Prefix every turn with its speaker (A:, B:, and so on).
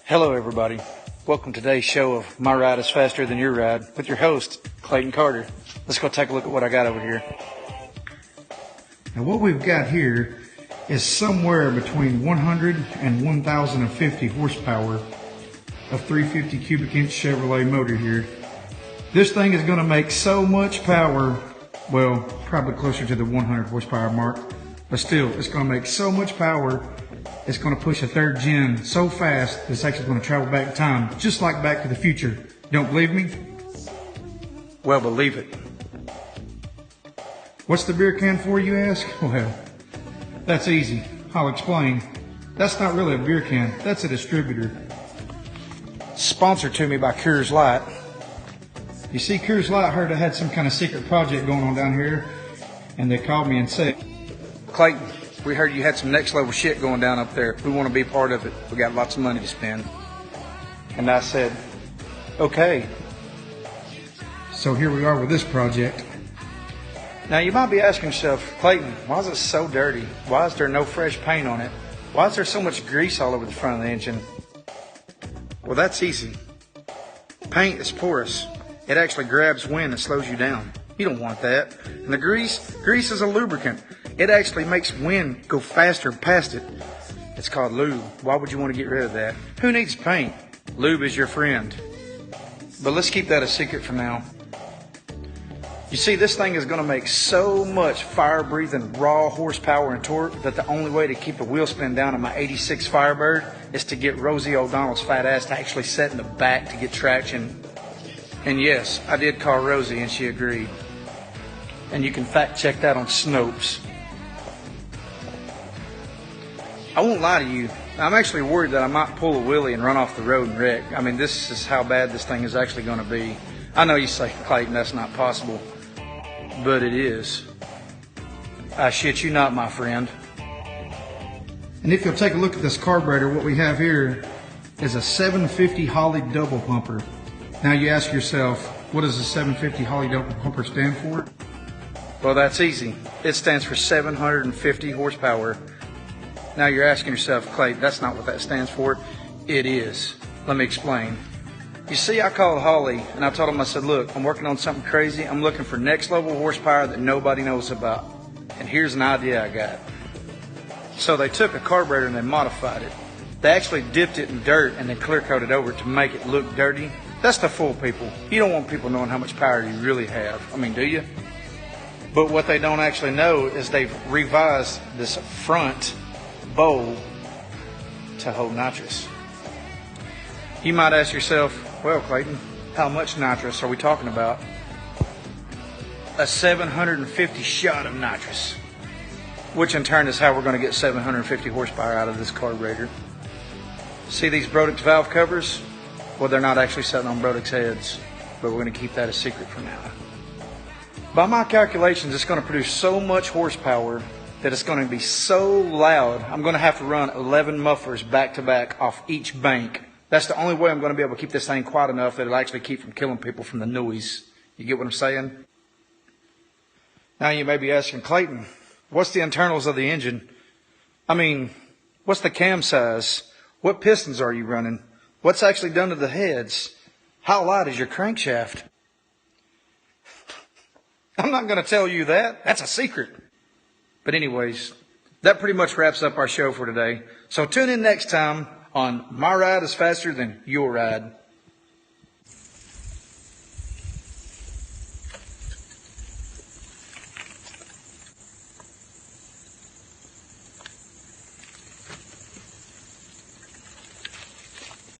A: Hello everybody. Welcome to today's show of My Ride is Faster Than Your Ride with your host, Clayton Carter. Let's go take a look at what I got over here.
B: Now what we've got here is somewhere between 100 and 1,050 horsepower of 350 cubic inch Chevrolet motor here. This thing is going to make so much power, well, probably closer to the 100 horsepower mark, but still, it's going to make so much power. It's going to push a third gen so fast that it's actually going to travel back in time, just like Back to the Future. Don't believe me?
A: Well, believe it.
B: What's the beer can for, you ask? Well, that's easy. I'll explain. That's not really a beer can. That's a distributor.
A: Sponsored to me by Coors Light.
B: You see, Coors Light heard I had some kind of secret project going on down here, and they called me and said,
A: Clayton, we heard you had some next level shit going down up there. We want to be part of it. We got lots of money to spend. And I said, okay.
B: So here we are with this project.
A: Now you might be asking yourself, Clayton, why is it so dirty? Why is there no fresh paint on it? Why is there so much grease all over the front of the engine? Well, that's easy. Paint is porous. It actually grabs wind and slows you down. You don't want that. And the grease is a lubricant. It actually makes wind go faster past it. It's called lube. Why would you want to get rid of that? Who needs paint? Lube is your friend. But let's keep that a secret for now. You see, this thing is going to make so much fire-breathing raw horsepower and torque that the only way to keep the wheel spin down on my 86 Firebird is to get Rosie O'Donnell's fat ass to actually sit in the back to get traction. And yes, I did call Rosie and she agreed. And you can fact check that on Snopes. I won't lie to you, I'm actually worried that I might pull a wheelie and run off the road and wreck. I mean, this is how bad this thing is actually going to be. I know you say, Clayton, that's not possible, but it is. I shit you not, my friend.
B: And if you'll take a look at this carburetor, what we have here is a 750 Holley double pumper. Now you ask yourself, what does a 750 Holley double pumper stand for?
A: Well, that's easy. It stands for 750 horsepower. Now you're asking yourself, Clay, that's not what that stands for. It is. Let me explain. You see, I called Holly and I told him, I said, look, I'm working on something crazy. I'm looking for next level horsepower that nobody knows about. And here's an idea I got. So they took a carburetor and they modified it. They actually dipped it in dirt and then clear coated over it to make it look dirty. That's to fool people. You don't want people knowing how much power you really have. I mean, do you? But what they don't actually know is they've revised this front bowl to hold nitrous. You might ask yourself, well, Clayton, how much nitrous are we talking about? A 750 shot of nitrous, which in turn is how we're going to get 750 horsepower out of this carburetor. See these Brodix valve covers? Well, they're not actually sitting on Brodix heads, but we're going to keep that a secret for now. By my calculations, it's going to produce so much horsepower that it's going to be so loud, I'm going to have to run 11 mufflers back to back off each bank. That's the only way I'm going to be able to keep this thing quiet enough that it'll actually keep from killing people from the noise. You get what I'm saying? Now you may be asking, Clayton, what's the internals of the engine? I mean, what's the cam size? What pistons are you running? What's actually done to the heads? How light is your crankshaft? I'm not going to tell you that. That's a secret. But anyways, that pretty much wraps up our show for today. So tune in next time on My Ride is Faster Than Your Ride.